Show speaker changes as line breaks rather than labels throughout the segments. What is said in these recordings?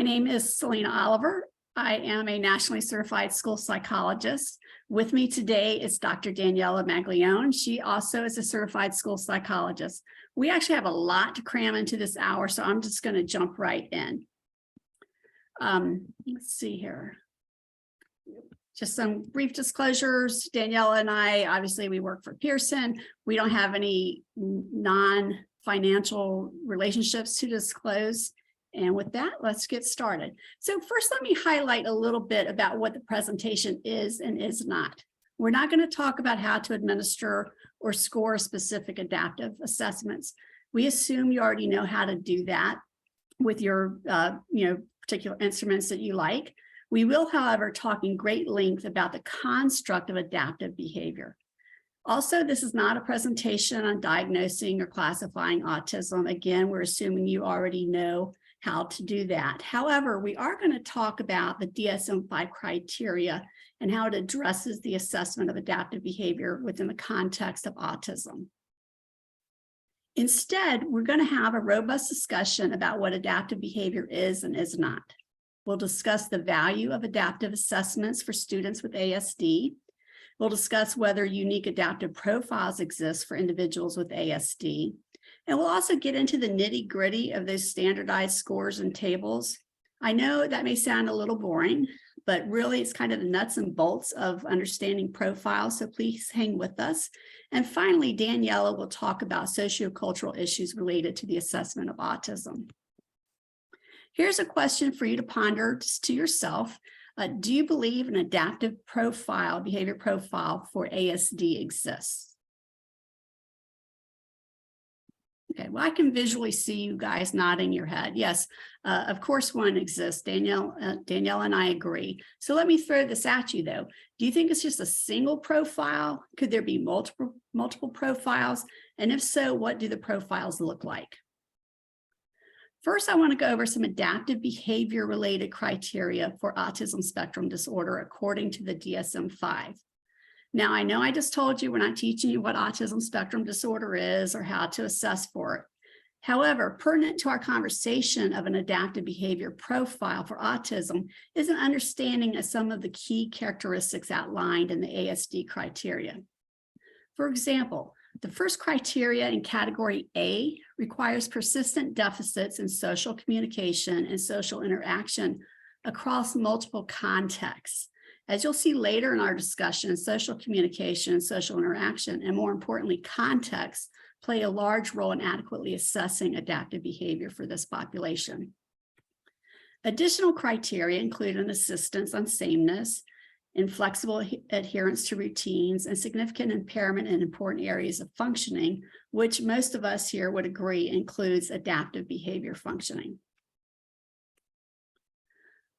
name is Selena Oliver. I am a nationally certified school psychologist. With me today is Dr. Daniela Maglione. She also is a certified school psychologist. We actually have a lot to cram into this hour, so I'm just going to jump right in. Let's see here. Just some brief disclosures. Daniela and I, obviously, we work for Pearson. We don't have any non-financial relationships to disclose. And with that, let's get started. So first, let me highlight a little bit about what the presentation is and is not. We're not going to talk about how to administer or score specific adaptive assessments. We assume you already know how to do that with your particular instruments that you like. We will, however, talk in great length about the construct of adaptive behavior. Also, this is not a presentation on diagnosing or classifying autism. Again, we're assuming you already know how to do that. However, we are going to talk about the DSM-5 criteria and how it addresses the assessment of adaptive behavior within the context of autism. Instead, we're going to have a robust discussion about what adaptive behavior is and is not. We'll discuss the value of adaptive assessments for students with ASD. We'll discuss whether unique adaptive profiles exist for individuals with ASD. And we'll also get into the nitty-gritty of those standardized scores and tables. I know that may sound a little boring, but really it's kind of the nuts and bolts of understanding profiles, so please hang with us. And finally, Daniela will talk about sociocultural issues related to the assessment of autism. Here's a question for you to ponder just to yourself. Do you believe an adaptive profile, behavior profile for ASD exists? Okay, well, I can visually see you guys nodding your head. Yes, of course one exists. Danielle and I agree. So let me throw this at you, though. Do you think it's just a single profile? Could there be multiple profiles? And if so, what do the profiles look like? First, I want to go over some adaptive behavior-related criteria for autism spectrum disorder according to the DSM-5. Now, I know I just told you we're not teaching you what autism spectrum disorder is or how to assess for it. However, pertinent to our conversation of an adaptive behavior profile for autism is an understanding of some of the key characteristics outlined in the ASD criteria. For example, the first criteria in category A requires persistent deficits in social communication and social interaction across multiple contexts. As you'll see later in our discussion, social communication, social interaction, and more importantly, context play a large role in adequately assessing adaptive behavior for this population. Additional criteria include an insistence on sameness, inflexible adherence to routines, and significant impairment in important areas of functioning, which most of us here would agree includes adaptive behavior functioning.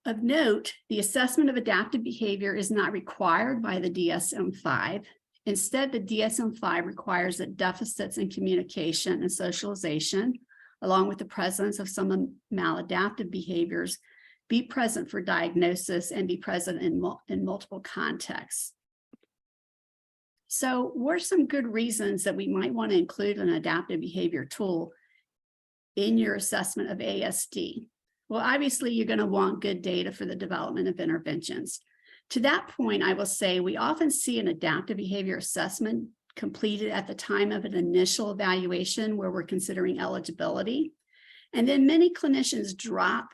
Of note, the assessment of adaptive behavior is not required by the DSM-5. Instead, the DSM-5 requires that deficits in communication and socialization, along with the presence of some maladaptive behaviors, be present for diagnosis and be present in multiple contexts. So what are some good reasons that we might want to include an adaptive behavior tool in your assessment of ASD? Well, obviously, you're going to want good data for the development of interventions. To that point, I will say we often see an adaptive behavior assessment completed at the time of an initial evaluation where we're considering eligibility. And then many clinicians drop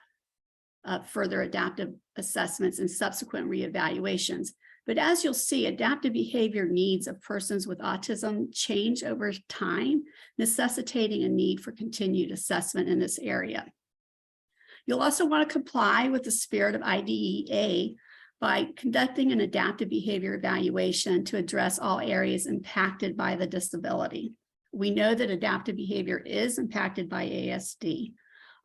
further adaptive assessments and subsequent reevaluations. But as you'll see, adaptive behavior needs of persons with autism change over time, necessitating a need for continued assessment in this area. You'll also want to comply with the spirit of IDEA by conducting an adaptive behavior evaluation to address all areas impacted by the disability. We know that adaptive behavior is impacted by ASD.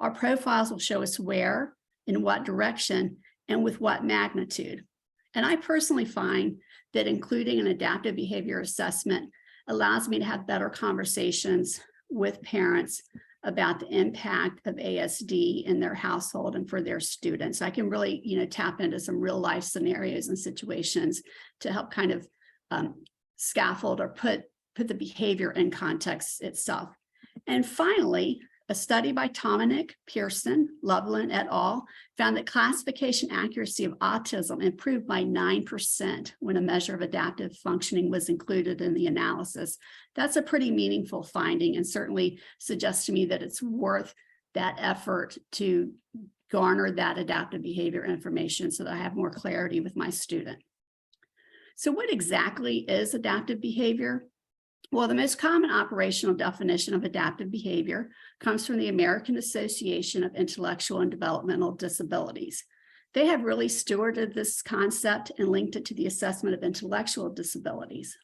Our profiles will show us where, in what direction, and with what magnitude. And I personally find that including an adaptive behavior assessment allows me to have better conversations with parents about the impact of ASD in their household and for their students. I can really, tap into some real life scenarios and situations to help kind of scaffold or put the behavior in context itself. And finally, A study by Dominic, Pearson, Loveland et al. Found that classification accuracy of autism improved by 9% when a measure of adaptive functioning was included in the analysis. That's a pretty meaningful finding and certainly suggests to me that it's worth that effort to garner that adaptive behavior information so that I have more clarity with my student. So what exactly is adaptive behavior? Well, the most common operational definition of adaptive behavior comes from the American Association of Intellectual and Developmental Disabilities. They have really stewarded this concept and linked it to the assessment of intellectual disabilities.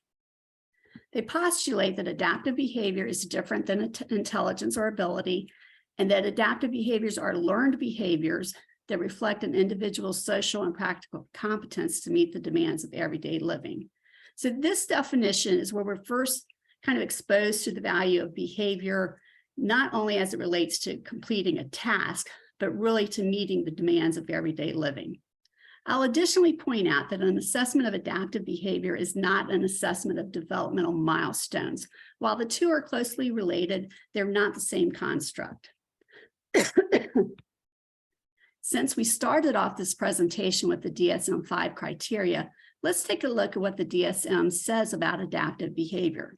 They postulate that adaptive behavior is different than intelligence or ability, and that adaptive behaviors are learned behaviors that reflect an individual's social and practical competence to meet the demands of everyday living. So this definition is where we're first kind of exposed to the value of behavior, not only as it relates to completing a task, but really to meeting the demands of everyday living. I'll additionally point out that an assessment of adaptive behavior is not an assessment of developmental milestones. While the two are closely related, they're not the same construct. Since we started off this presentation with the DSM-5 criteria, let's take a look at what the DSM says about adaptive behavior.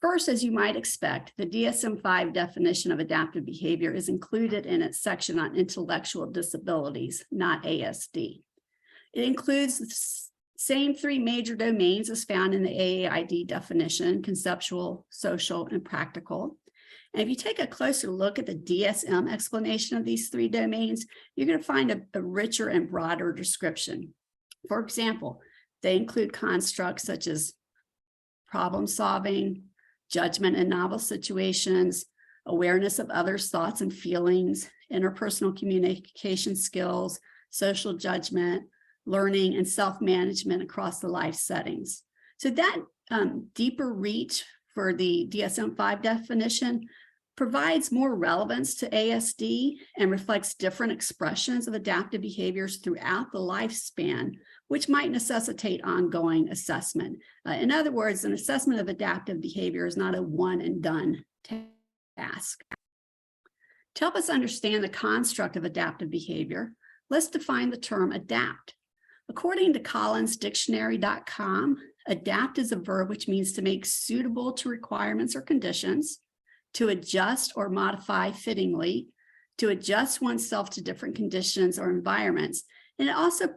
First, as you might expect, the DSM-5 definition of adaptive behavior is included in its section on intellectual disabilities, not ASD. It includes the same three major domains as found in the AAID definition: conceptual, social, and practical. And if you take a closer look at the DSM explanation of these three domains, you're going to find a richer and broader description. For example, they include constructs such as problem solving, judgment in novel situations, awareness of others' thoughts and feelings, interpersonal communication skills, social judgment, learning, and self-management across the life settings. So that deeper reach for the DSM-5 definition provides more relevance to ASD and reflects different expressions of adaptive behaviors throughout the lifespan, which might necessitate ongoing assessment. In other words, an assessment of adaptive behavior is not a one and done task. To help us understand the construct of adaptive behavior, let's define the term adapt. According to collinsdictionary.com, adapt is a verb which means to make suitable to requirements or conditions, to adjust or modify fittingly, to adjust oneself to different conditions or environments. And it also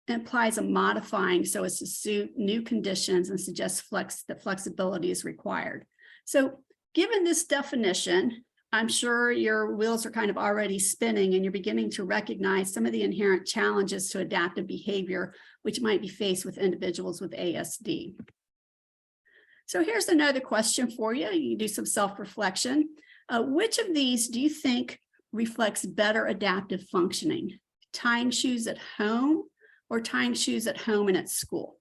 implies a modifying so as to suit new conditions and suggests that flexibility is required. So given this definition, I'm sure your wheels are kind of already spinning and you're beginning to recognize some of the inherent challenges to adaptive behavior which might be faced with individuals with ASD. So here's another question for you. You can do some self-reflection. Which of these do you think reflects better adaptive functioning? Tying shoes at home or tying shoes at home and at school?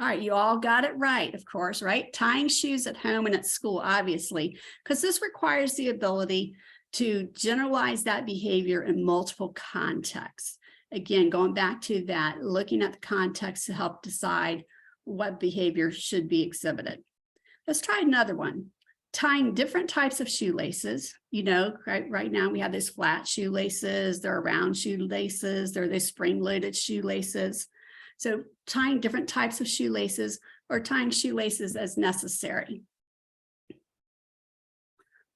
All right, you all got it right, of course, right? Tying shoes at home and at school, obviously, because this requires the ability to generalize that behavior in multiple contexts. Again, going back to that, looking at the context to help decide what behavior should be exhibited. Let's try another one. Tying different types of shoelaces. You know, right now we have those flat shoelaces, there are round shoelaces, there are those spring-loaded shoelaces. So tying different types of shoelaces or tying shoelaces as necessary.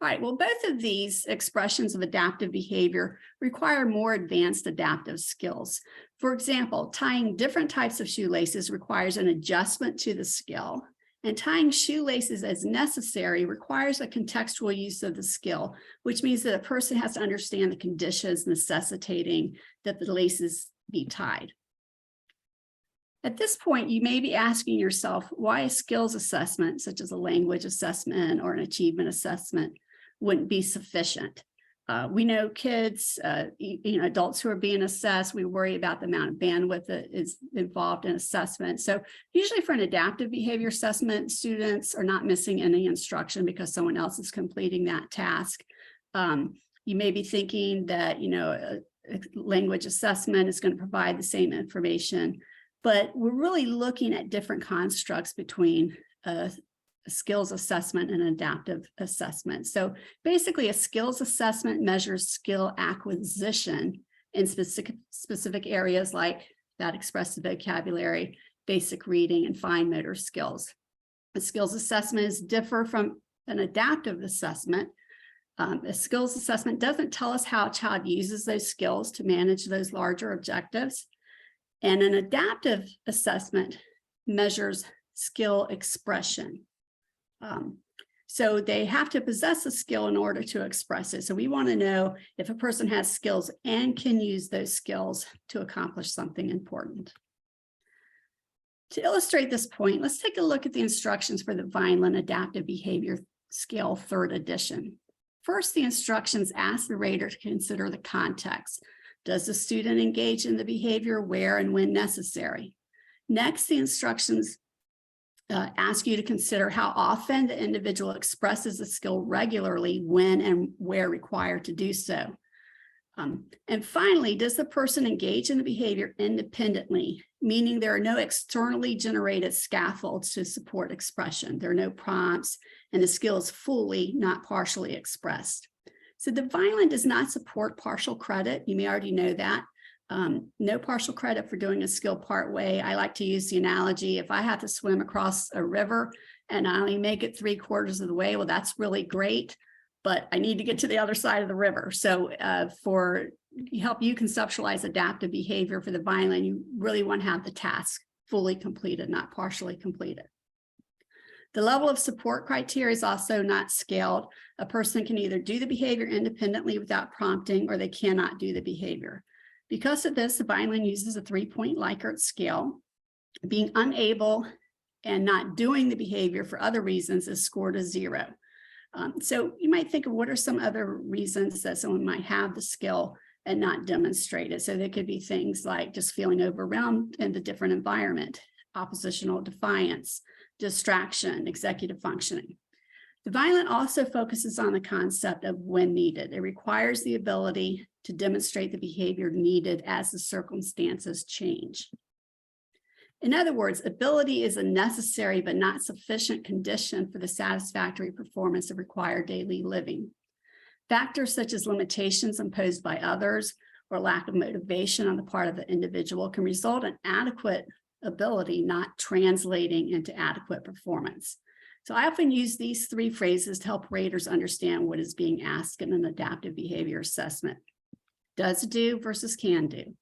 All right, well, both of these expressions of adaptive behavior require more advanced adaptive skills. For example, tying different types of shoelaces requires an adjustment to the skill, and tying shoelaces as necessary requires a contextual use of the skill, which means that a person has to understand the conditions necessitating that the laces be tied. At this point, you may be asking yourself why a skills assessment, such as a language assessment or an achievement assessment, wouldn't be sufficient. We know kids, adults who are being assessed, we worry about the amount of bandwidth that is involved in assessment. So usually for an adaptive behavior assessment, students are not missing any instruction because someone else is completing that task. You may be thinking that, a language assessment is going to provide the same information, but we're really looking at different constructs between a skills assessment and adaptive assessment. So basically, a skills assessment measures skill acquisition in specific areas like that expressive vocabulary, basic reading, and fine motor skills. A skills assessment is different from an adaptive assessment. A skills assessment doesn't tell us how a child uses those skills to manage those larger objectives. And an adaptive assessment measures skill expression. So they have to possess a skill in order to express it. So we want to know if a person has skills and can use those skills to accomplish something important. To illustrate this point, let's take a look at the instructions for the Vineland Adaptive Behavior Scale 3rd edition. First, the instructions ask the rater to consider the context. Does the student engage in the behavior where and when necessary? Next, the instructions ask you to consider how often the individual expresses the skill regularly, when and where required to do so. And finally, does the person engage in the behavior independently, meaning there are no externally generated scaffolds to support expression. There are no prompts, and the skill is fully, not partially expressed. So the Vineland does not support partial credit. You may already know that. No partial credit for doing a skill part way. I like to use the analogy, if I have to swim across a river and I only make it 3/4 of the way, well, that's really great, but I need to get to the other side of the river. So for help you conceptualize adaptive behavior for the Vineland, you really want to have the task fully completed, not partially completed. The level of support criteria is also not scaled. A person can either do the behavior independently without prompting, or they cannot do the behavior. Because of this, the Vineland uses a 3-point Likert scale. Being unable and not doing the behavior for other reasons is scored a 0. So you might think of what are some other reasons that someone might have the skill and not demonstrate it. So there could be things like just feeling overwhelmed in the different environment, oppositional defiance, distraction, executive functioning. The Vineland also focuses on the concept of when needed. It requires the ability to demonstrate the behavior needed as the circumstances change. In other words, ability is a necessary but not sufficient condition for the satisfactory performance of required daily living. Factors such as limitations imposed by others or lack of motivation on the part of the individual can result in adequate ability not translating into adequate performance. So I often use these 3 phrases to help raters understand what is being asked in an adaptive behavior assessment. Does do versus can do.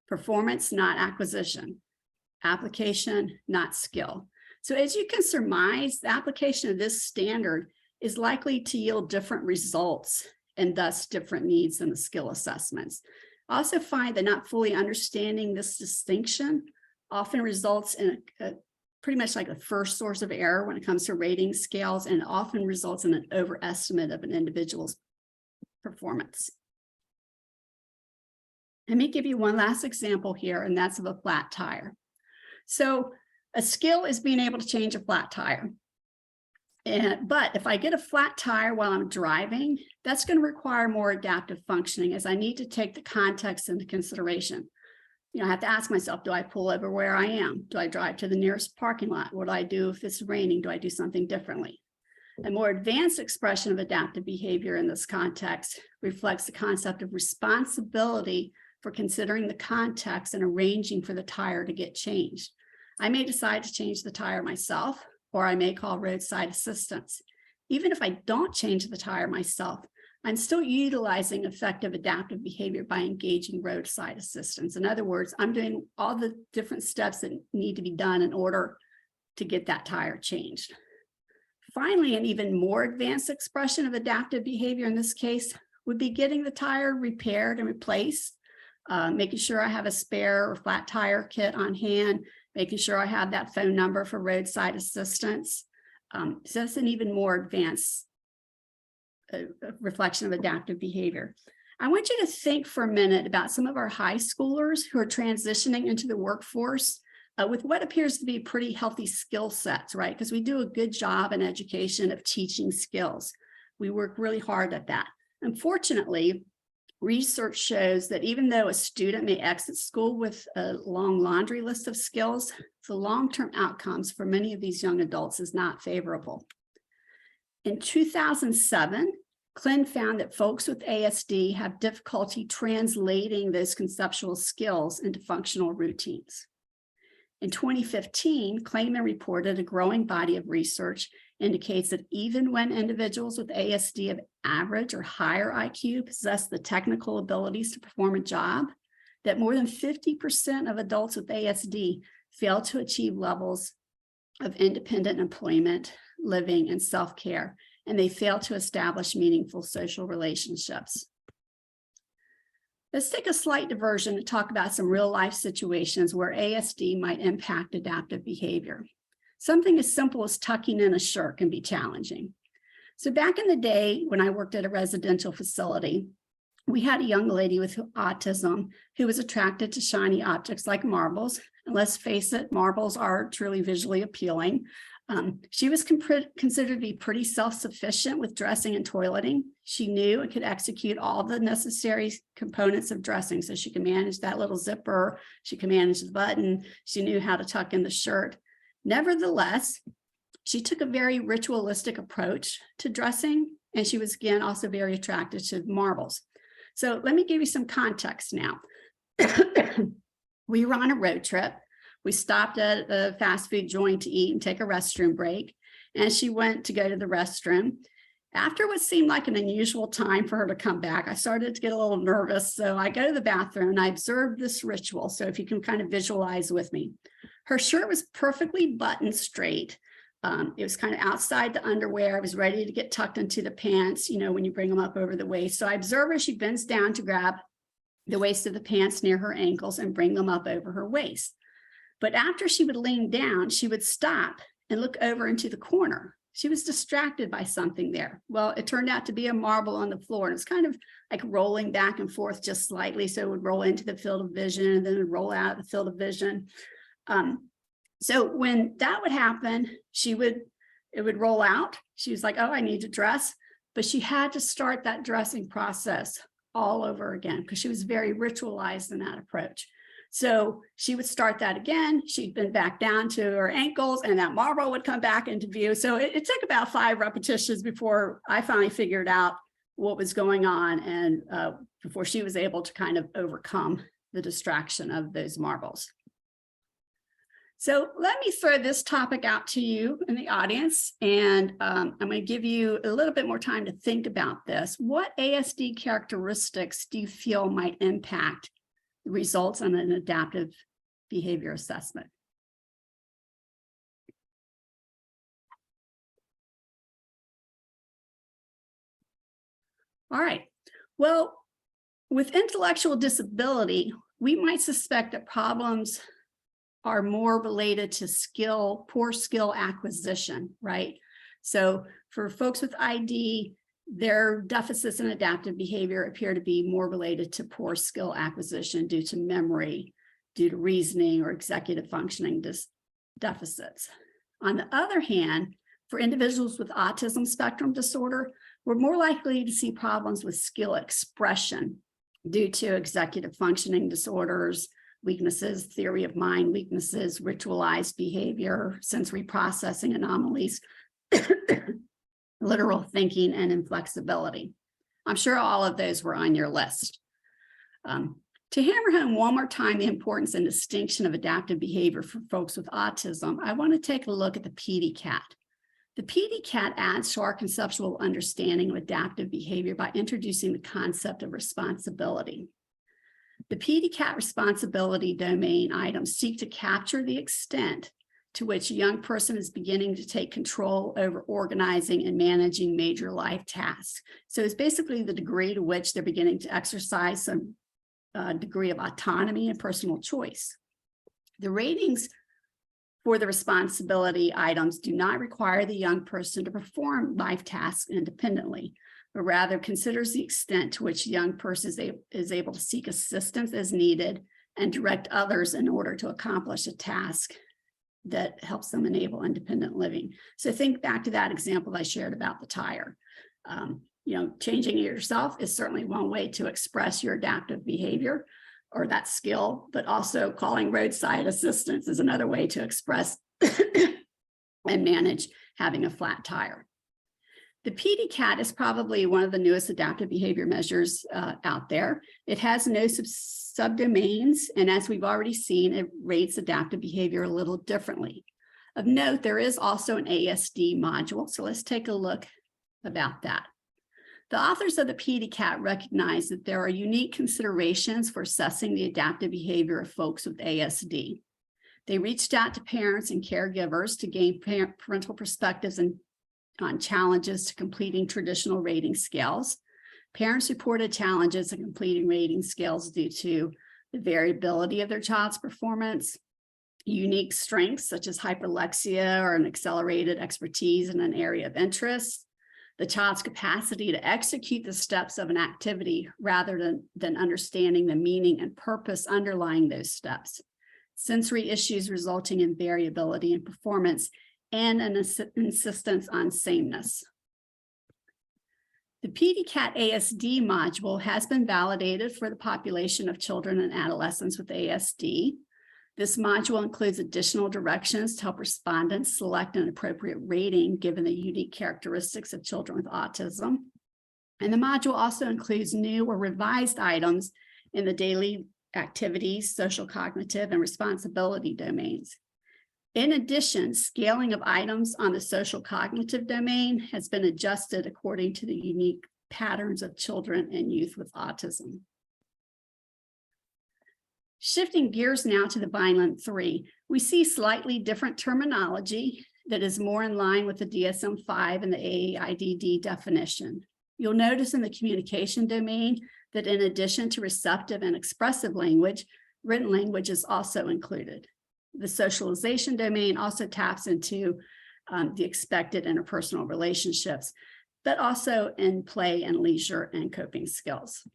Performance, not acquisition. Application, not skill. So as you can surmise, the application of this standard is likely to yield different results and thus different needs than the skill assessments. I also find that not fully understanding this distinction often results in pretty much like a first source of error when it comes to rating scales, and often results in an overestimate of an individual's performance. Let me give you one last example here, and that's of a flat tire. So a skill is being able to change a flat tire. But if I get a flat tire while I'm driving, that's going to require more adaptive functioning, as I need to take the context into consideration. I have to ask myself, do I pull over where I am? Do I drive to the nearest parking lot? What do I do if it's raining? Do I do something differently? A more advanced expression of adaptive behavior in this context reflects the concept of responsibility for considering the context and arranging for the tire to get changed. I may decide to change the tire myself, or I may call roadside assistance. Even if I don't change the tire myself, I'm still utilizing effective adaptive behavior by engaging roadside assistance. In other words, I'm doing all the different steps that need to be done in order to get that tire changed. Finally, an even more advanced expression of adaptive behavior in this case would be getting the tire repaired and replaced, making sure I have a spare or flat tire kit on hand, making sure I have that phone number for roadside assistance. So that's an even more advanced reflection of adaptive behavior. I want you to think for a minute about some of our high schoolers who are transitioning into the workforce with what appears to be pretty healthy skill sets, right? Because we do a good job in education of teaching skills. We work really hard at that. Unfortunately, research shows that even though a student may exit school with a long laundry list of skills, the long-term outcomes for many of these young adults is not favorable. In 2007, Klin found that folks with ASD have difficulty translating those conceptual skills into functional routines. In 2015, Klayman reported a growing body of research indicates that even when individuals with ASD of average or higher IQ possess the technical abilities to perform a job, that more than 50% of adults with ASD fail to achieve levels of independent employment, living, and self-care, and they fail to establish meaningful social relationships. Let's take a slight diversion to talk about some real-life situations where ASD might impact adaptive behavior. Something as simple as tucking in a shirt can be challenging. So back in the day when I worked at a residential facility, we had a young lady with autism who was attracted to shiny objects like marbles. And let's face it, marbles are truly visually appealing. She was considered to be pretty self-sufficient with dressing and toileting. She knew and could execute all the necessary components of dressing. So she could manage that little zipper, she could manage the button, she knew how to tuck in the shirt. Nevertheless, she took a very ritualistic approach to dressing, and she was, again, also very attracted to marbles. So let me give you some context now. We were on a road trip. We stopped at a fast food joint to eat and take a restroom break, and she went to go to the restroom. After what seemed like an unusual time for her to come back, I started to get a little nervous. So I go to the bathroom and I observed this ritual. So if you can kind of visualize with me. Her shirt was perfectly buttoned straight. It was kind of outside the underwear. It was ready to get tucked into the pants, you know, when you bring them up over the waist. So I observe her, she bends down to grab the waist of the pants near her ankles and bring them up over her waist. But after she would lean down, she would stop and look over into the corner. She was distracted by something there. Well, it turned out to be a marble on the floor, and it's kind of like rolling back and forth just slightly. So it would roll into the field of vision and then it would roll out of the field of vision. So when that would happen, it would roll out. She was like, oh, I need to dress. But she had to start that dressing process all over again because she was very ritualized in that approach. So she would start that again. She'd been back down to her ankles and that marble would come back into view. So it took about 5 repetitions before I finally figured out what was going on and before she was able to kind of overcome the distraction of those marbles. So let me throw this topic out to you in the audience, and I'm going to give you a little bit more time to think about this. What ASD characteristics do you feel might impact the results on an adaptive behavior assessment? All right. Well, with intellectual disability, we might suspect that problems are more related to poor skill acquisition, right? So for folks with ID, their deficits in adaptive behavior appear to be more related to poor skill acquisition due to memory, due to reasoning or executive functioning deficits. On the other hand, for individuals with autism spectrum disorder, we're more likely to see problems with skill expression due to executive functioning disorders, weaknesses, theory of mind weaknesses, ritualized behavior, sensory processing anomalies, literal thinking, and inflexibility. I'm sure all of those were on your list. To hammer home one more time the importance and distinction of adaptive behavior for folks with autism, I want to take a look at the PDCAT. The PDCAT adds to our conceptual understanding of adaptive behavior by introducing the concept of responsibility. The PDCAT responsibility domain items seek to capture the extent to which a young person is beginning to take control over organizing and managing major life tasks. So it's basically the degree to which they're beginning to exercise some degree of autonomy and personal choice. The ratings for the responsibility items do not require the young person to perform life tasks independently, but rather considers the extent to which the young person is able to seek assistance as needed and direct others in order to accomplish a task that helps them enable independent living. So think back to that example I shared about the tire. changing it yourself is certainly one way to express your adaptive behavior or that skill, but also calling roadside assistance is another way to express and manage having a flat tire. The PDCAT is probably one of the newest adaptive behavior measures out there. It has no subdomains, and as we've already seen, it rates adaptive behavior a little differently. Of note, there is also an ASD module, so let's take a look about that. The authors of the PDCAT recognize that there are unique considerations for assessing the adaptive behavior of folks with ASD. They reached out to parents and caregivers to gain parental perspectives on challenges to completing traditional rating scales. Parents reported challenges in completing rating scales due to the variability of their child's performance, unique strengths such as hyperlexia or an accelerated expertise in an area of interest, the child's capacity to execute the steps of an activity rather than understanding the meaning and purpose underlying those steps, sensory issues resulting in variability in performance, and an insistence on sameness. The PDCAT ASD module has been validated for the population of children and adolescents with ASD. This module includes additional directions to help respondents select an appropriate rating given the unique characteristics of children with autism. And the module also includes new or revised items in the daily activities, social, cognitive, and responsibility domains. In addition, scaling of items on the social cognitive domain has been adjusted according to the unique patterns of children and youth with autism. Shifting gears now to the Vineland 3, we see slightly different terminology that is more in line with the DSM-5 and the AAIDD definition. You'll notice in the communication domain that in addition to receptive and expressive language, written language is also included. The socialization domain also taps into the expected interpersonal relationships, but also in play and leisure and coping skills.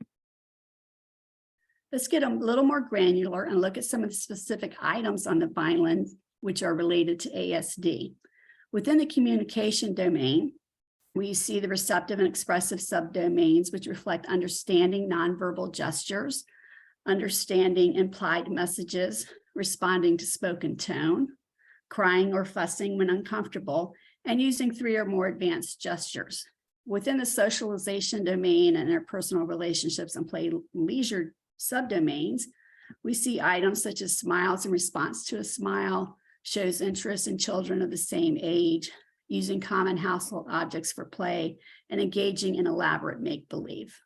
Let's get a little more granular and look at some of the specific items on the Vineland which are related to ASD. Within the communication domain, we see the receptive and expressive subdomains, which reflect understanding nonverbal gestures, understanding implied messages, responding to spoken tone, crying or fussing when uncomfortable, and using 3 or more advanced gestures. Within the socialization domain and interpersonal relationships and play leisure subdomains, we see items such as smiles in response to a smile, shows interest in children of the same age, using common household objects for play, and engaging in elaborate make-believe.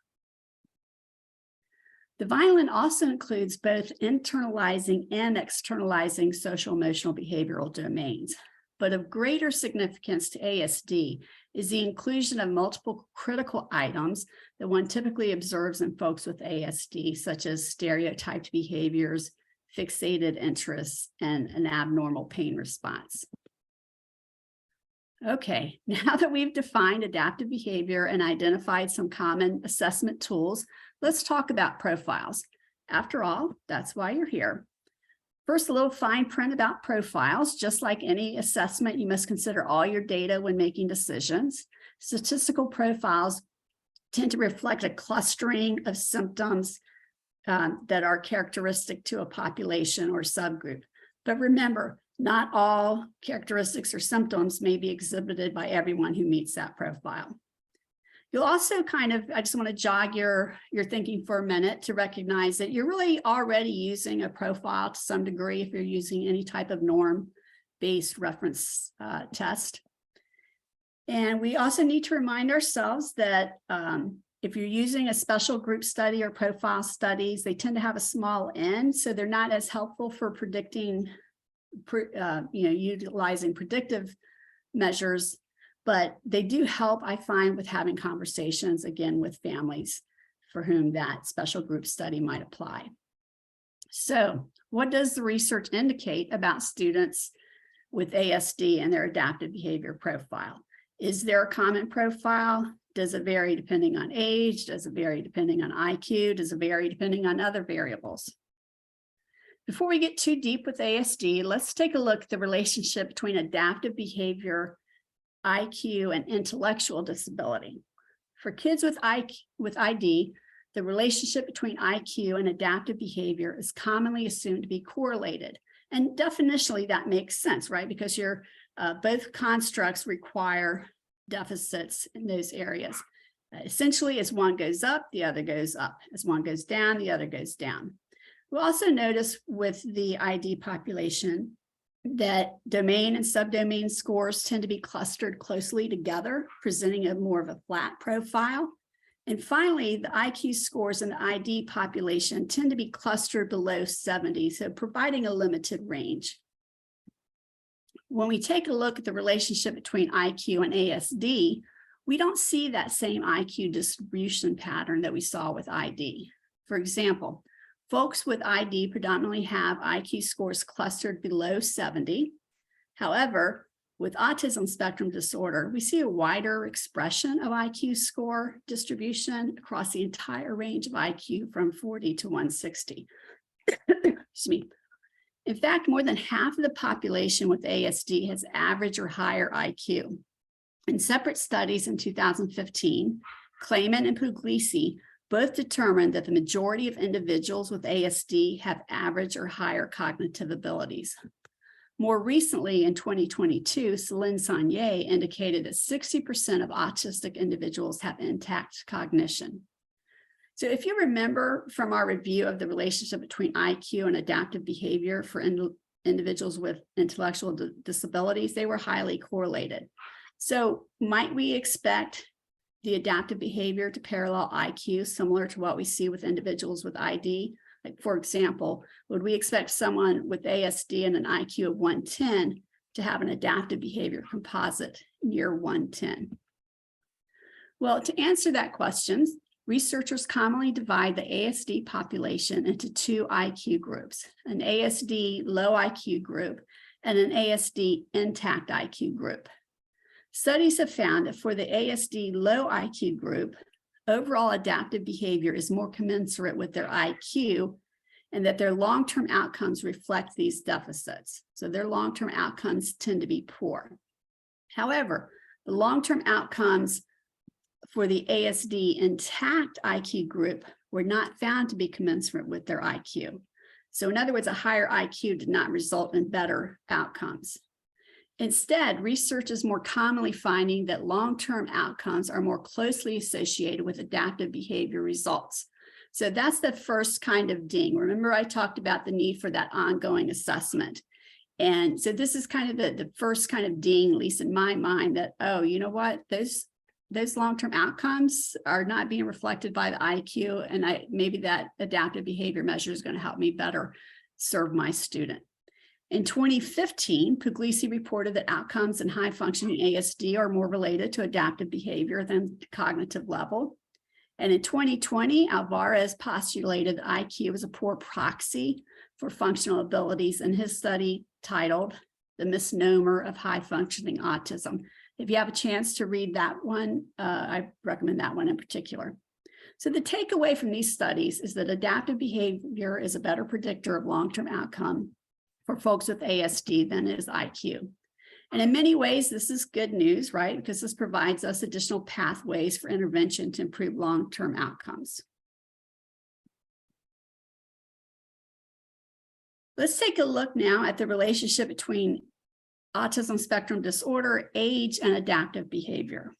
The Vineland also includes both internalizing and externalizing social emotional behavioral domains, but of greater significance to ASD is the inclusion of multiple critical items that one typically observes in folks with ASD, such as stereotyped behaviors, fixated interests, and an abnormal pain response. Okay, now that we've defined adaptive behavior and identified some common assessment tools, let's talk about profiles. After all, that's why you're here. First, a little fine print about profiles. Just like any assessment, you must consider all your data when making decisions. Statistical profiles tend to reflect a clustering of symptoms that are characteristic to a population or subgroup. But remember, not all characteristics or symptoms may be exhibited by everyone who meets that profile. You'll also I just want to jog your thinking for a minute to recognize that you're really already using a profile to some degree if you're using any type of norm-based reference test. And we also need to remind ourselves that if you're using a special group study or profile studies, they tend to have a small n, so they're not as helpful for predicting, utilizing predictive measures. But they do help, I find, with having conversations, again, with families for whom that special group study might apply. So what does the research indicate about students with ASD and their adaptive behavior profile? Is there a common profile? Does it vary depending on age? Does it vary depending on IQ? Does it vary depending on other variables? Before we get too deep with ASD, let's take a look at the relationship between adaptive behavior, IQ, and intellectual disability. For kids with ID, the relationship between IQ and adaptive behavior is commonly assumed to be correlated. And definitionally, that makes sense, right? Because both constructs require deficits in those areas. Essentially, as one goes up, the other goes up. As one goes down, the other goes down. We'll also notice with the ID population that domain and subdomain scores tend to be clustered closely together, presenting more of a flat profile. And finally, the IQ scores in the ID population tend to be clustered below 70, so providing a limited range. When we take a look at the relationship between IQ and ASD, we don't see that same IQ distribution pattern that we saw with ID. For example, folks with ID predominantly have IQ scores clustered below 70. However, with autism spectrum disorder, we see a wider expression of IQ score distribution across the entire range of IQ from 40 to 160. Excuse me. In fact, more than half of the population with ASD has average or higher IQ. In separate studies in 2015, Clayman and Puglisi both determined that the majority of individuals with ASD have average or higher cognitive abilities. More recently, in 2022, Céline Saunier indicated that 60% of autistic individuals have intact cognition. So if you remember from our review of the relationship between IQ and adaptive behavior for individuals with intellectual disabilities, they were highly correlated. So might we expect the adaptive behavior to parallel IQ, similar to what we see with individuals with ID? Like, for example, would we expect someone with ASD and an IQ of 110 to have an adaptive behavior composite near 110? Well, to answer that question, researchers commonly divide the ASD population into two IQ groups, an ASD low IQ group and an ASD intact IQ group. Studies have found that for the ASD low IQ group, overall adaptive behavior is more commensurate with their IQ, and that their long-term outcomes reflect these deficits. So their long-term outcomes tend to be poor. However, the long-term outcomes for the ASD intact IQ group were not found to be commensurate with their IQ. So in other words, a higher IQ did not result in better outcomes. Instead, research is more commonly finding that long-term outcomes are more closely associated with adaptive behavior results. So that's the first kind of ding. Remember, I talked about the need for that ongoing assessment. And so this is kind of the first kind of ding, at least in my mind, that, oh, you know what, those long-term outcomes are not being reflected by the IQ, and maybe that adaptive behavior measure is going to help me better serve my student. In 2015, Puglisi reported that outcomes in high-functioning ASD are more related to adaptive behavior than cognitive level. And in 2020, Alvarez postulated that IQ is a poor proxy for functional abilities in his study titled The Misnomer of High-Functioning Autism. If you have a chance to read that one, I recommend that one in particular. So the takeaway from these studies is that adaptive behavior is a better predictor of long-term outcome for folks with ASD than is IQ. And in many ways, this is good news, right? Because this provides us additional pathways for intervention to improve long-term outcomes. Let's take a look now at the relationship between autism spectrum disorder, age, and adaptive behavior.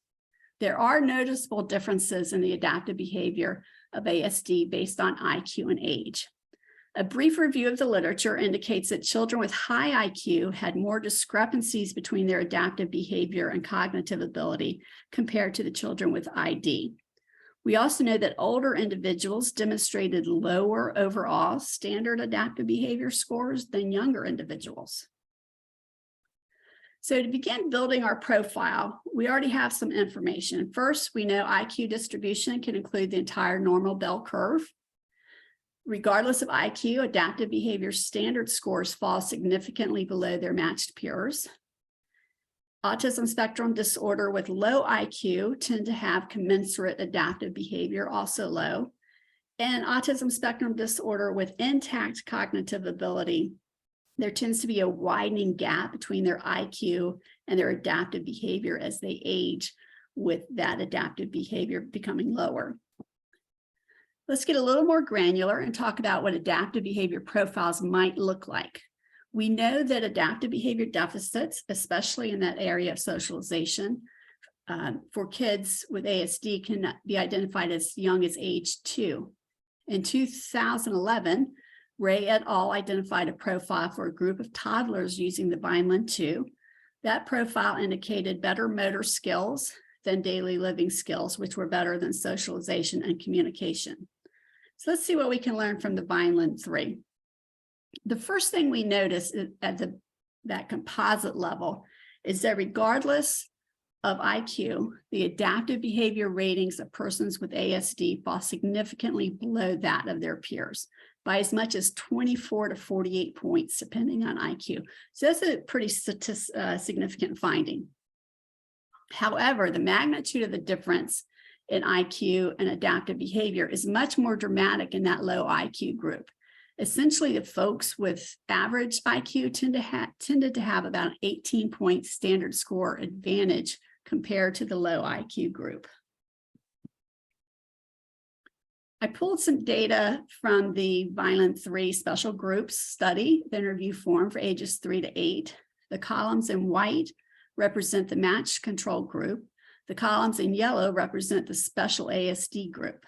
There are noticeable differences in the adaptive behavior of ASD based on IQ and age. A brief review of the literature indicates that children with high IQ had more discrepancies between their adaptive behavior and cognitive ability compared to the children with ID. We also know that older individuals demonstrated lower overall standard adaptive behavior scores than younger individuals. So to begin building our profile, we already have some information. First, we know IQ distribution can include the entire normal bell curve. Regardless of IQ, adaptive behavior standard scores fall significantly below their matched peers. Autism spectrum disorder with low IQ tend to have commensurate adaptive behavior, also low. And autism spectrum disorder with intact cognitive ability, there tends to be a widening gap between their IQ and their adaptive behavior as they age, with that adaptive behavior becoming lower. Let's get a little more granular and talk about what adaptive behavior profiles might look like. We know that adaptive behavior deficits, especially in that area of socialization, for kids with ASD can be identified as young as age 2. In 2011, Ray et al. Identified a profile for a group of toddlers using the Vineland 2. That profile indicated better motor skills than daily living skills, which were better than socialization and communication. So let's see what we can learn from the Vineland 3. The first thing we notice at that composite level is that regardless of IQ, the adaptive behavior ratings of persons with ASD fall significantly below that of their peers by as much as 24 to 48 points, depending on IQ. So that's a pretty significant finding. However, the magnitude of the difference in IQ and adaptive behavior is much more dramatic in that low IQ group. Essentially, the folks with average IQ tended to have about an 18-point standard score advantage compared to the low IQ group. I pulled some data from the Vineland 3 special groups study, the interview form for ages 3 to 8. The columns in white represent the matched control group. The columns in yellow represent the special ASD group.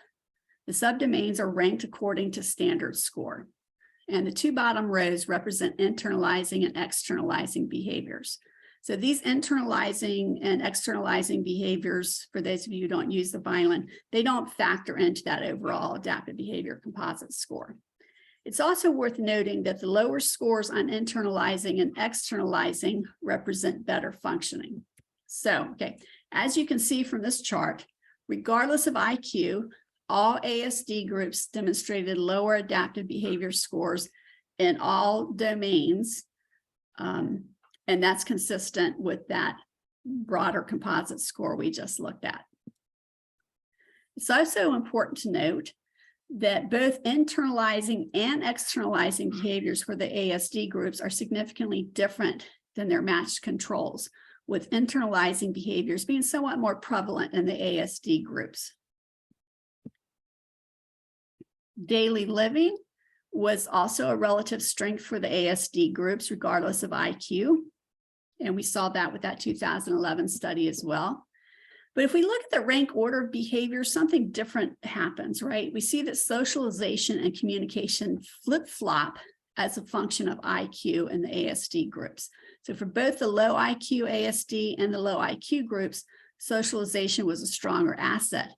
The subdomains are ranked according to standard score. And the two bottom rows represent internalizing and externalizing behaviors. So these internalizing and externalizing behaviors, for those of you who don't use the Vineland, they don't factor into that overall adaptive behavior composite score. It's also worth noting that the lower scores on internalizing and externalizing represent better functioning. So, okay, as you can see from this chart, regardless of IQ, all ASD groups demonstrated lower adaptive behavior scores in all domains, and that's consistent with that broader composite score we just looked at. It's also important to note that both internalizing and externalizing behaviors for the ASD groups are significantly different than their matched controls, with internalizing behaviors being somewhat more prevalent in the ASD groups. Daily living was also a relative strength for the ASD groups, regardless of IQ. And we saw that with that 2011 study as well. But if we look at the rank order of behavior, something different happens, right? We see that socialization and communication flip-flop as a function of IQ in the ASD groups. So for both the low IQ ASD and the low IQ groups, socialization was a stronger asset.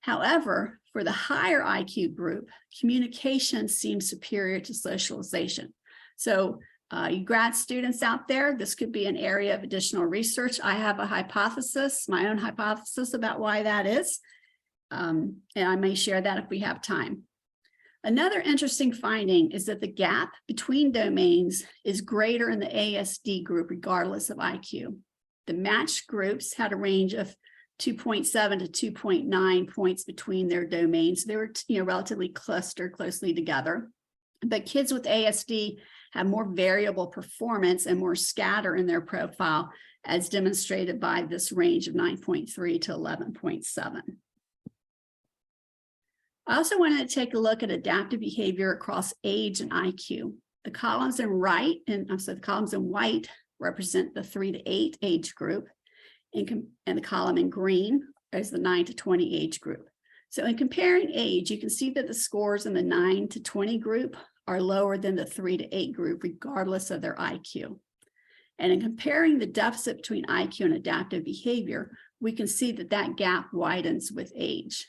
However, for the higher IQ group, communication seems superior to socialization. So you grad students out there, this could be an area of additional research. I have a hypothesis, my own hypothesis about why that is. And I may share that if we have time. Another interesting finding is that the gap between domains is greater in the ASD group, regardless of IQ. The matched groups had a range of 2.7 to 2.9 points between their domains. They were, relatively clustered closely together. But kids with ASD have more variable performance and more scatter in their profile, as demonstrated by this range of 9.3 to 11.7. I also wanted to take a look at adaptive behavior across age and IQ. The columns in white represent the 3 to 8 age group, and the column in green is the 9 to 20 age group. So in comparing age, you can see that the scores in the 9 to 20 group are lower than the 3 to 8 group, regardless of their IQ. And in comparing the deficit between IQ and adaptive behavior, we can see that that gap widens with age.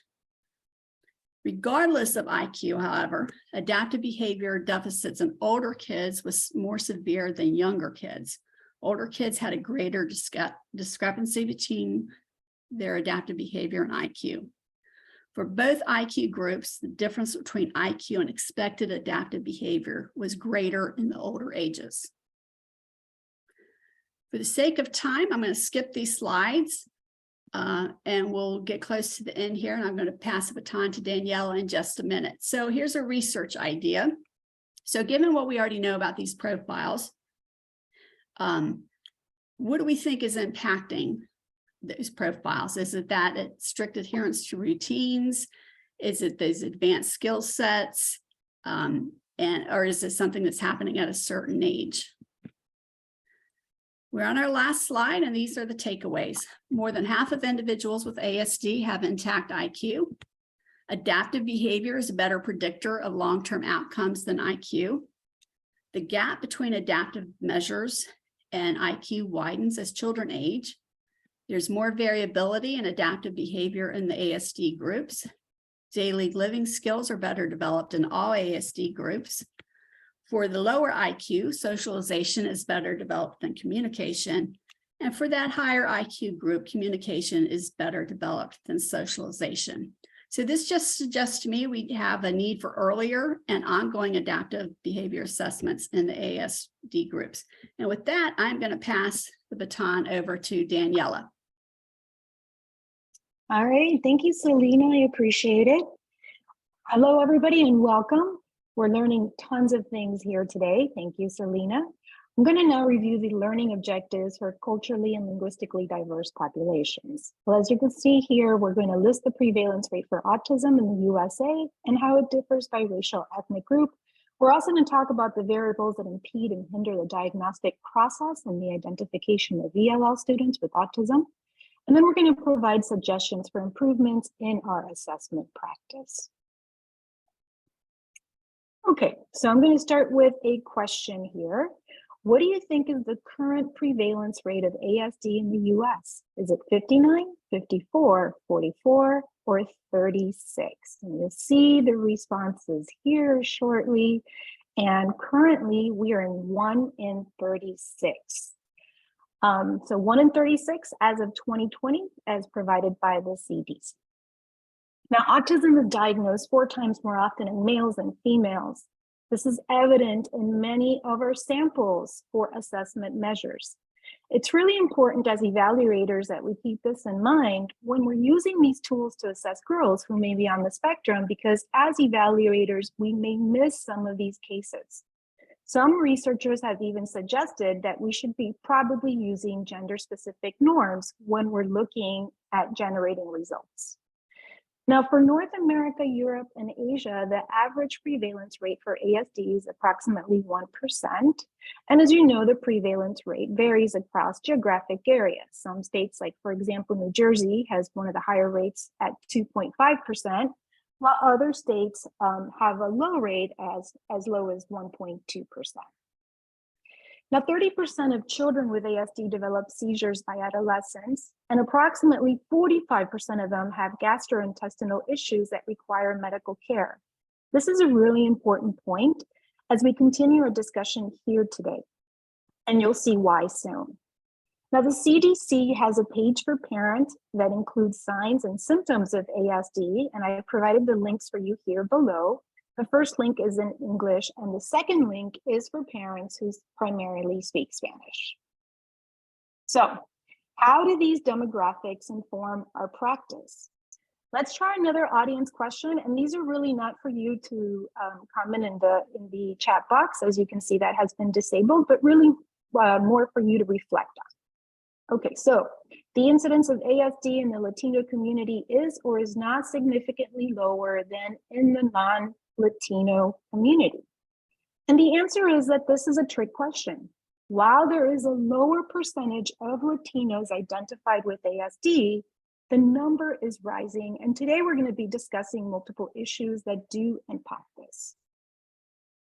Regardless of IQ, however, adaptive behavior deficits in older kids was more severe than younger kids. Older kids had a greater discrepancy between their adaptive behavior and IQ. For both IQ groups, the difference between IQ and expected adaptive behavior was greater in the older ages. For the sake of time, I'm going to skip these slides and we'll get close to the end here, and I'm going to pass the baton to Daniela in just a minute. So here's a research idea. So given what we already know about these profiles, what do we think is impacting those profiles? Is it that it's strict adherence to routines? Is it those advanced skill sets? Or is it something that's happening at a certain age? We're on our last slide, and these are the takeaways. More than half of individuals with ASD have intact IQ. Adaptive behavior is a better predictor of long-term outcomes than IQ. The gap between adaptive measures and IQ widens as children age. There's more variability in adaptive behavior in the ASD groups. Daily living skills are better developed in all ASD groups. For the lower IQ, socialization is better developed than communication. And for that higher IQ group, communication is better developed than socialization. So this just suggests to me we have a need for earlier and ongoing adaptive behavior assessments in the ASD groups. And with that, I'm going to pass the baton over to Daniela.
All right, thank you, Selena. I appreciate it. Hello, everybody, and welcome. We're learning tons of things here today. Thank you, Selena. I'm going to now review the learning objectives for culturally and linguistically diverse populations. Well, as you can see here, we're going to list the prevalence rate for autism in the USA and how it differs by racial ethnic group. We're also going to talk about the variables that impede and hinder the diagnostic process and the identification of ELL students with autism. And then we're going to provide suggestions for improvements in our assessment practice. Okay, so I'm going to start with a question here. What do you think is the current prevalence rate of ASD in the US? Is it 59, 54, 44, or 36? And you'll see the responses here shortly. And currently we are in 1 in 36. So 1 in 36 as of 2020, as provided by the CDC. Now, autism is diagnosed 4 times more often in males than females. This is evident in many of our samples for assessment measures. It's really important as evaluators that we keep this in mind when we're using these tools to assess girls who may be on the spectrum, because as evaluators, we may miss some of these cases. Some researchers have even suggested that we should be probably using gender-specific norms when we're looking at generating results. Now, for North America, Europe, and Asia, the average prevalence rate for ASD is approximately 1%. And as you know, the prevalence rate varies across geographic areas. Some states, like for example, New Jersey, has one of the higher rates at 2.5%, while other states have a low rate as low as 1.2%. Now, 30% of children with ASD develop seizures by adolescence, and approximately 45% of them have gastrointestinal issues that require medical care. This is a really important point as we continue our discussion here today, and you'll see why soon. Now, the CDC has a page for parents that includes signs and symptoms of ASD, and I have provided the links for you here below. The first link is in English, and the second link is for parents who primarily speak Spanish. So, how do these demographics inform our practice? Let's try another audience question, and these are really not for you to comment in the chat box. As you can see, that has been disabled, but really more for you to reflect on. Okay, so the incidence of ASD in the Latino community is or is not significantly lower than in the non-Latino community. And the answer is that this is a trick question. While there is a lower percentage of Latinos identified with ASD, the number is rising. And today we're going to be discussing multiple issues that do impact this.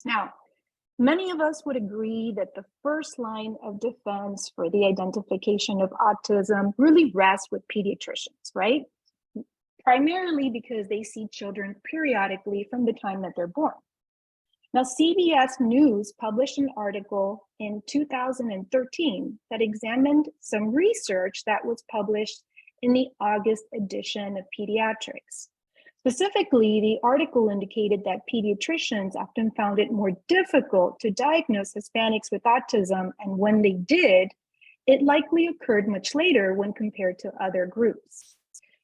Now, many of us would agree that the first line of defense for the identification of autism really rests with pediatricians, right? Primarily because they see children periodically from the time that they're born. Now, CBS News published an article in 2013 that examined some research that was published in the August edition of Pediatrics. Specifically, the article indicated that pediatricians often found it more difficult to diagnose Hispanics with autism, and when they did, it likely occurred much later when compared to other groups.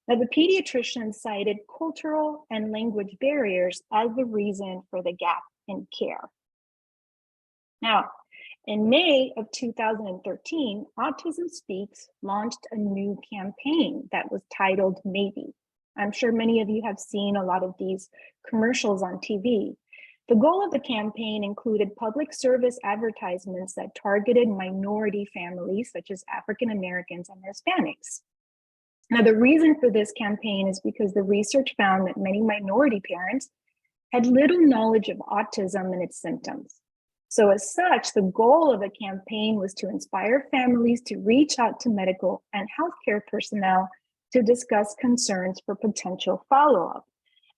Now, the pediatricians cited cultural and language barriers as the reason for the gap in care. Now, In May of 2013, Autism Speaks launched a new campaign that was titled Maybe. I'm sure many of you have seen a lot of these commercials on TV. The goal of the campaign included public service advertisements that targeted minority families, such as African Americans and Hispanics. Now, the reason for this campaign is because the research found that many minority parents had little knowledge of autism and its symptoms. So as such, the goal of the campaign was to inspire families to reach out to medical and healthcare personnel to discuss concerns for potential follow-up.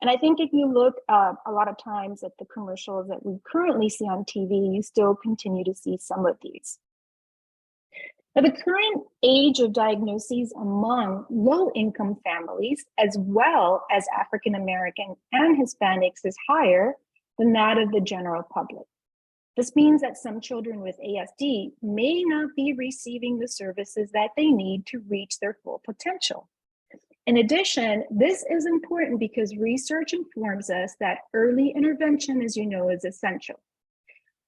And I think if you look a lot of times at the commercials that we currently see on TV, you still continue to see some of these. Now, the current age of diagnoses among low-income families, as well as African American and Hispanics, is higher than that of the general public. This means that some children with ASD may not be receiving the services that they need to reach their full potential. In addition, this is important because research informs us that early intervention, as you know, is essential.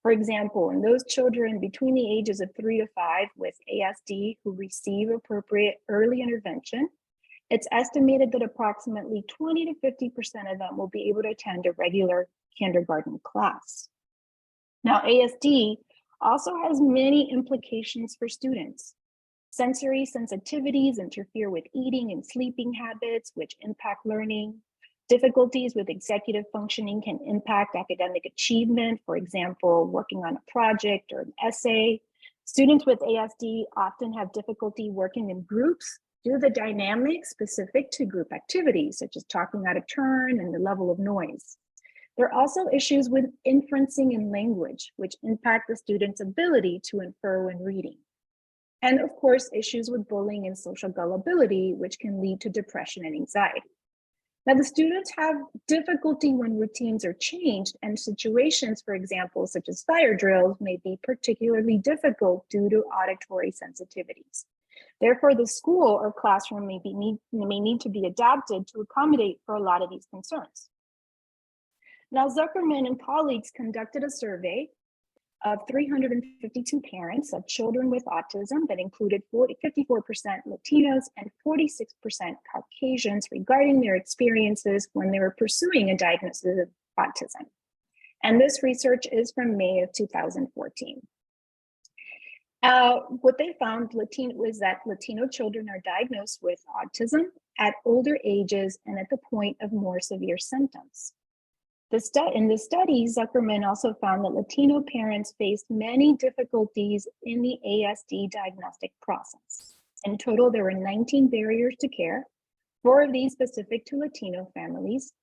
For example, in those children between the ages of 3 to 5 with ASD who receive appropriate early intervention, it's estimated that approximately 20 to 50% of them will be able to attend a regular kindergarten class. Now, ASD also has many implications for students. Sensory sensitivities interfere with eating and sleeping habits, which impact learning. Difficulties with executive functioning can impact academic achievement, for example, working on a project or an essay. Students with ASD often have difficulty working in groups due to the dynamics specific to group activities, such as talking out of turn and the level of noise. There are also issues with inferencing in language, which impact the student's ability to infer when reading. And of course, issues with bullying and social gullibility, which can lead to depression and anxiety. Now, the students have difficulty when routines are changed, and situations, for example, such as fire drills, may be particularly difficult due to auditory sensitivities. Therefore, the school or classroom may need to be adapted to accommodate for a lot of these concerns. Now, Zuckerman and colleagues conducted a survey of 352 parents of children with autism that included 54% Latinos and 46% Caucasians regarding their experiences when they were pursuing a diagnosis of autism. And this research is from May of 2014. What they found was that Latino children are diagnosed with autism at older ages and at the point of more severe symptoms. In the study, Zuckerman also found that Latino parents faced many difficulties in the ASD diagnostic process. In total, there were 19 barriers to care, 4 of these specific to Latino families.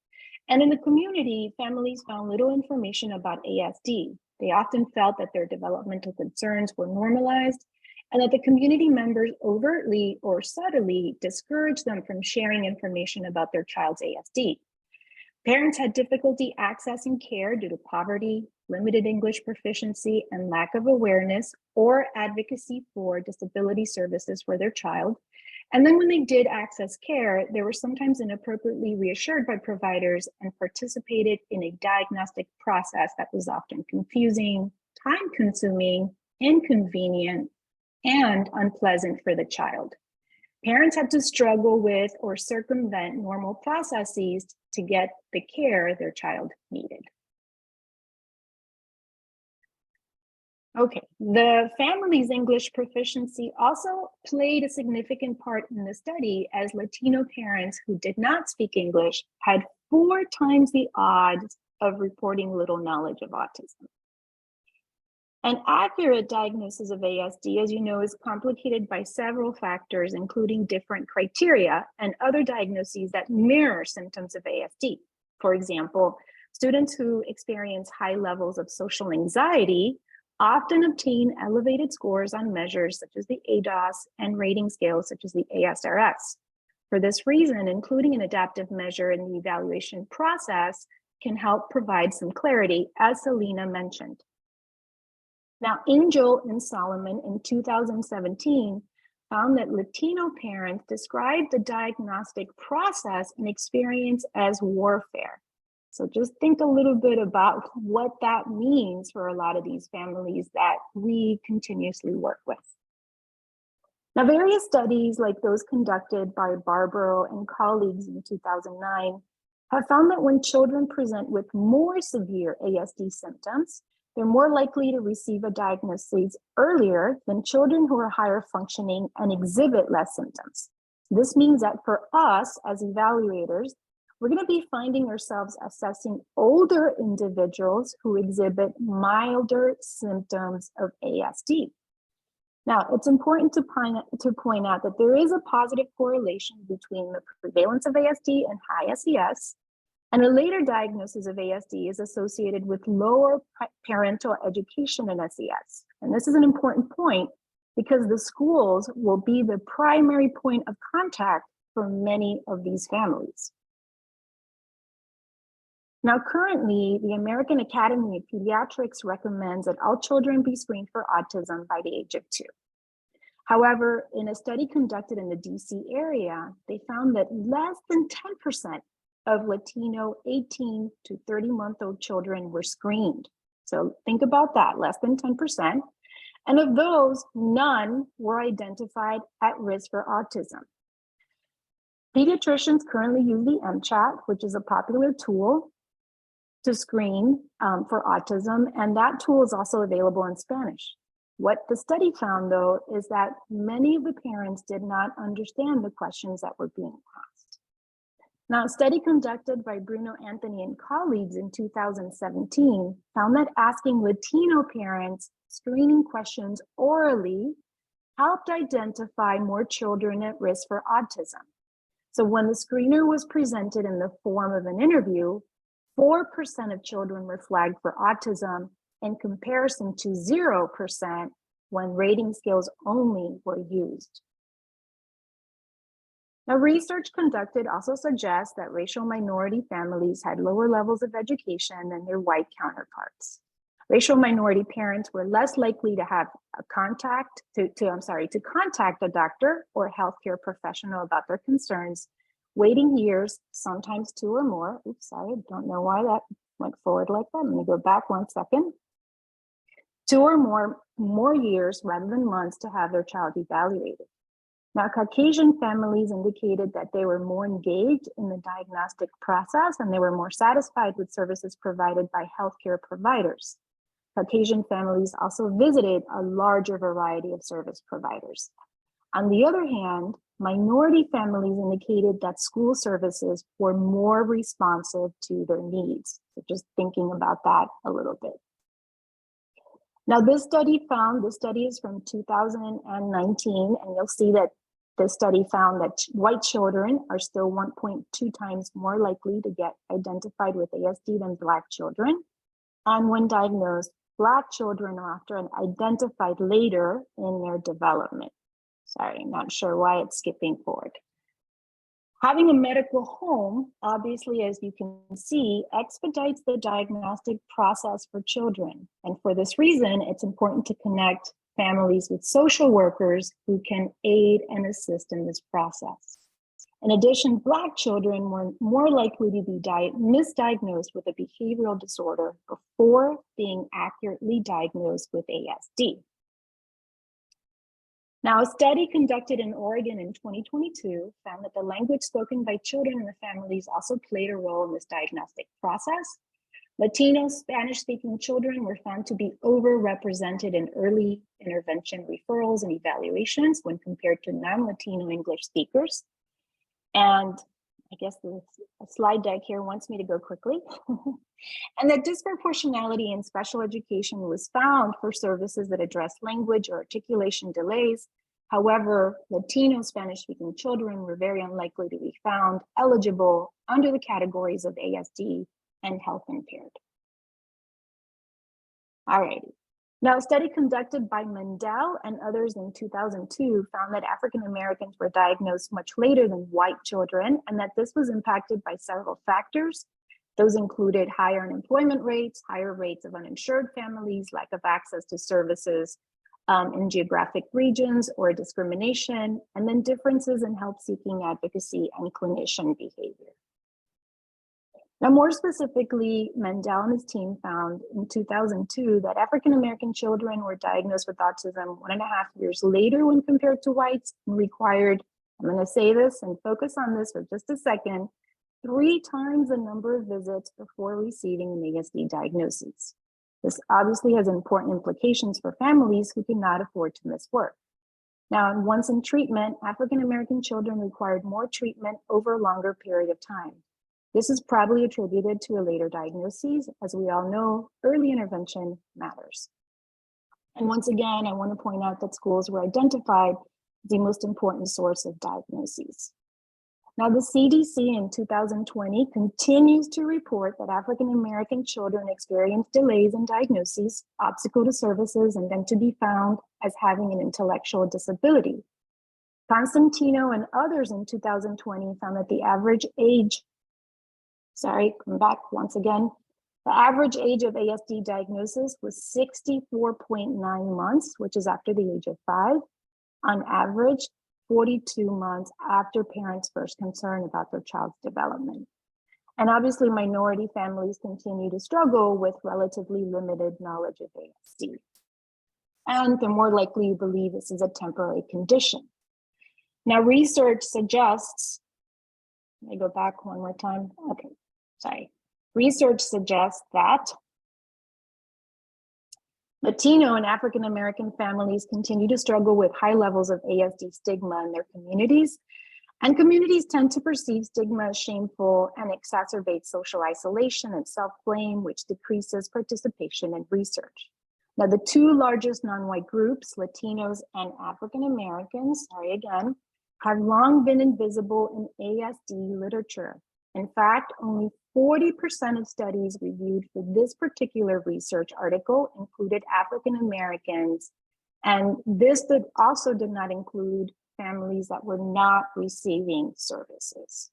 And in the community, families found little information about ASD. They often felt that their developmental concerns were normalized and that the community members overtly or subtly discouraged them from sharing information about their child's ASD. Parents had difficulty accessing care due to poverty, limited English proficiency, and lack of awareness or advocacy for disability services for their child. And then when they did access care, they were sometimes inappropriately reassured by providers and participated in a diagnostic process that was often confusing, time-consuming, inconvenient, and unpleasant for the child. Parents had to struggle with or circumvent normal processes to get the care their child needed. Okay, the family's English proficiency also played a significant part in the study, as Latino parents who did not speak English had 4 times the odds of reporting little knowledge of autism. An accurate diagnosis of ASD, as you know, is complicated by several factors, including different criteria and other diagnoses that mirror symptoms of ASD. For example, students who experience high levels of social anxiety often obtain elevated scores on measures such as the ADOS and rating scales such as the ASRS. For this reason, including an adaptive measure in the evaluation process can help provide some clarity, as Selena mentioned. Now, Angel and Solomon in 2017 found that Latino parents described the diagnostic process and experience as warfare. So just think a little bit about what that means for a lot of these families that we continuously work with. Now, various studies like those conducted by Barbaro and colleagues in 2009 have found that when children present with more severe ASD symptoms, they're more likely to receive a diagnosis earlier than children who are higher functioning and exhibit less symptoms. This means that for us as evaluators, we're going to be finding ourselves assessing older individuals who exhibit milder symptoms of ASD. Now, it's important to point out that there is a positive correlation between the prevalence of ASD and high SES, and a later diagnosis of ASD is associated with lower parental education in SES. And this is an important point because the schools will be the primary point of contact for many of these families. Now, currently, the American Academy of Pediatrics recommends that all children be screened for autism by the age of 2. However, in a study conducted in the DC area, they found that less than 10% of Latino 18 to 30-month-old children were screened. So think about that, less than 10%. And of those, none were identified at risk for autism. Pediatricians currently use the MChat, which is a popular tool to screen for autism, and that tool is also available in Spanish. What the study found, though, is that many of the parents did not understand the questions that were being asked. Now, a study conducted by Bruno Anthony and colleagues in 2017 found that asking Latino parents screening questions orally helped identify more children at risk for autism. So when the screener was presented in the form of an interview, 4% of children were flagged for autism in comparison to 0% when rating scales only were used. Now, research conducted also suggests that racial minority families had lower levels of education than their white counterparts. Racial minority parents were less likely to have a contact to contact a doctor or healthcare professional about their concerns, waiting years, sometimes 2 or more. Oops, sorry, don't know why that went forward like that. Let me go back 1 second. 2 or more years rather than months to have their child evaluated. Now, Caucasian families indicated that they were more engaged in the diagnostic process and they were more satisfied with services provided by healthcare providers. Caucasian families also visited a larger variety of service providers. On the other hand, minority families indicated that school services were more responsive to their needs. So just thinking about that a little bit. Now, this study is from 2019, and you'll see that this study found that white children are still 1.2 times more likely to get identified with ASD than Black children. And when diagnosed, Black children are often identified later in their development. Sorry, not sure why it's skipping forward. Having a medical home, obviously, as you can see, expedites the diagnostic process for children. And for this reason, it's important to connect families with social workers who can aid and assist in this process. In addition, Black children were more likely to be misdiagnosed with a behavioral disorder before being accurately diagnosed with ASD. Now, a study conducted in Oregon in 2022 found that the language spoken by children in the families also played a role in this diagnostic process. Latino Spanish-speaking children were found to be overrepresented in early intervention referrals and evaluations when compared to non-Latino English speakers. And I guess the slide deck here wants me to go quickly. And that disproportionality in special education was found for services that address language or articulation delays. However, Latino Spanish-speaking children were very unlikely to be found eligible under the categories of ASD and health impaired. All righty. Now, a study conducted by Mendel and others in 2002 found that African Americans were diagnosed much later than white children, and that this was impacted by several factors. Those included higher unemployment rates, higher rates of uninsured families, lack of access to services in geographic regions or discrimination, and then differences in help-seeking advocacy and clinician behavior. Now, more specifically, Mendel and his team found in 2002 that African-American children were diagnosed with autism 1.5 years later when compared to whites, and required, I'm going to say this and focus on this for just a second, 3 times the number of visits before receiving an ASD diagnosis. This obviously has important implications for families who cannot afford to miss work. Now, once in treatment, African-American children required more treatment over a longer period of time. This is probably attributed to a later diagnosis. As we all know, early intervention matters. And once again, I want to point out that schools were identified as the most important source of diagnoses. Now, the CDC in 2020 continues to report that African-American children experience delays in diagnoses, obstacle to services, and then to be found as having an intellectual disability. Constantino and others in 2020 found that the average age, come back once again, the average age of ASD diagnosis was 64.9 months, which is after the age of 5, on average, 42 months after parents' first concern about their child's development. And obviously, minority families continue to struggle with relatively limited knowledge of ASD. And they're more likely to believe this is a temporary condition. Now, research suggests, let me go back one more time. Okay, sorry. Research suggests that Latino and African-American families continue to struggle with high levels of ASD stigma in their communities, and communities tend to perceive stigma as shameful and exacerbates social isolation and self-blame, which decreases participation in research. Now, the 2 largest non-white groups, Latinos and African-Americans, have long been invisible in ASD literature. In fact, only 40% of studies reviewed for this particular research article included African Americans, and this also did not include families that were not receiving services.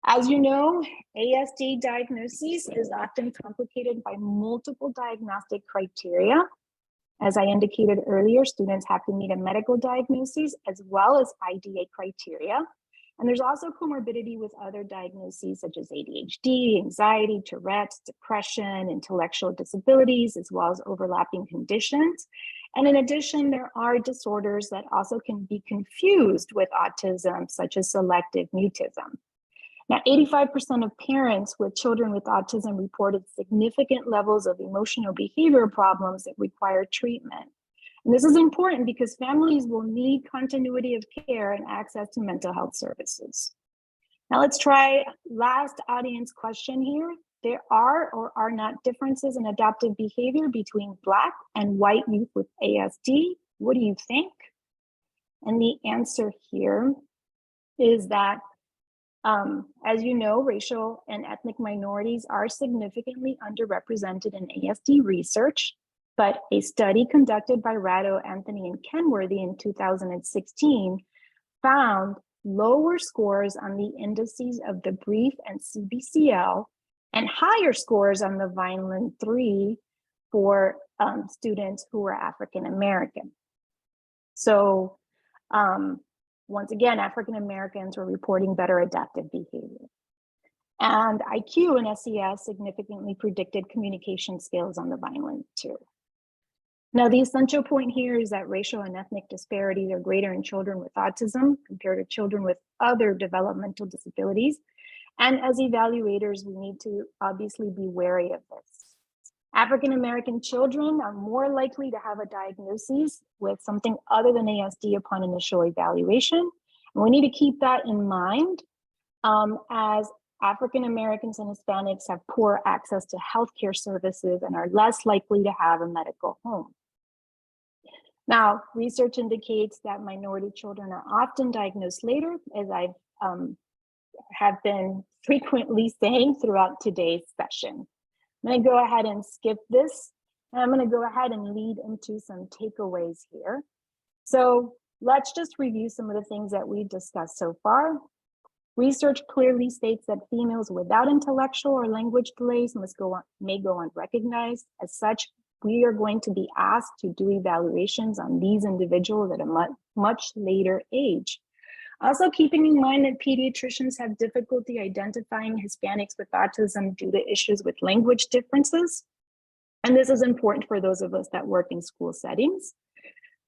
As you know, ASD diagnosis is often complicated by multiple diagnostic criteria. As I indicated earlier, students have to meet a medical diagnosis as well as IDA criteria. And there's also comorbidity with other diagnoses such as ADHD, anxiety, Tourette's, depression, intellectual disabilities, as well as overlapping conditions. And in addition, there are disorders that also can be confused with autism, such as selective mutism. Now, 85% of parents with children with autism reported significant levels of emotional behavior problems that require treatment. And this is important because families will need continuity of care and access to mental health services. Now let's try last audience question here. There are or are not differences in adaptive behavior between Black and white youth with ASD? What do you think? And the answer here is that, as you know, racial and ethnic minorities are significantly underrepresented in ASD research. But a study conducted by Ratto, Anthony, and Kenworthy in 2016 found lower scores on the indices of the brief and CBCL and higher scores on the Vineland 3 for students who were African American. So once again, African Americans were reporting better adaptive behavior. And IQ and SES significantly predicted communication skills on the Vineland 2. Now, the essential point here is that racial and ethnic disparities are greater in children with autism compared to children with other developmental disabilities. And as evaluators, we need to obviously be wary of this. African-American children are more likely to have a diagnosis with something other than ASD upon initial evaluation. And we need to keep that in mind as African Americans and Hispanics have poor access to healthcare services and are less likely to have a medical home. Now, research indicates that minority children are often diagnosed later, as I have been frequently saying throughout today's session. I'm going to go ahead and skip this, and I'm going to go ahead and lead into some takeaways here. So let's just review some of the things that we've discussed so far. Research clearly states that females without intellectual or language delays may go unrecognized. As such, we are going to be asked to do evaluations on these individuals at a much later age. Also, keeping in mind that pediatricians have difficulty identifying Hispanics with autism due to issues with language differences. And this is important for those of us that work in school settings.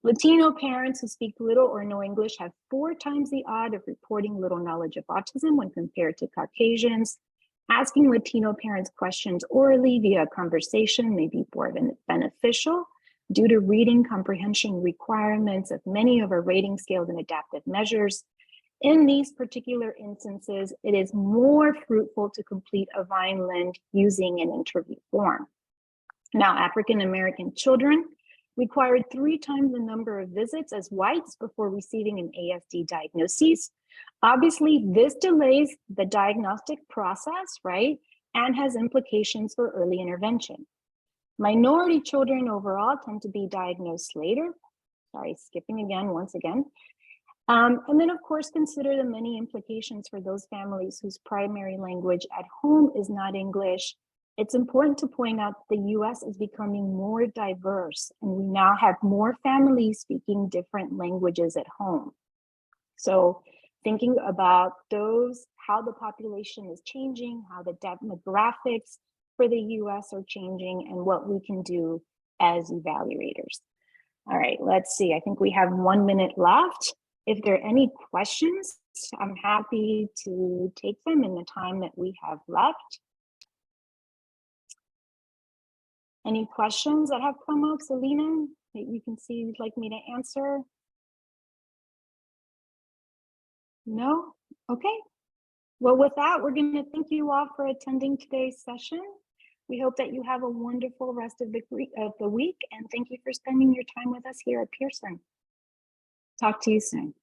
Latino parents who speak little or no English have 4 times the odds of reporting little knowledge of autism when compared to Caucasians. Asking Latino parents questions orally via conversation may be more beneficial due to reading comprehension requirements of many of our rating scales and adaptive measures. In these particular instances, it is more fruitful to complete a Vineland using an interview form. Now, African American children required 3 times the number of visits as whites before receiving an ASD diagnosis. Obviously, this delays the diagnostic process, right? And has implications for early intervention. Minority children overall tend to be diagnosed later. Sorry, skipping again, once again. And then of course, consider the many implications for those families whose primary language at home is not English. It's important to point out that the US is becoming more diverse and we now have more families speaking different languages at home. So thinking about those, how the population is changing, how the demographics for the US are changing, and what we can do as evaluators. All right, let's see. I think we have 1 minute left. If there are any questions, I'm happy to take them in the time that we have left. Any questions that have come up, Selena, that you can see you'd like me to answer? No? Okay. Well, with that, we're going to thank you all for attending today's session. We hope that you have a wonderful rest of the week, and thank you for spending your time with us here at Pearson. Talk to you soon.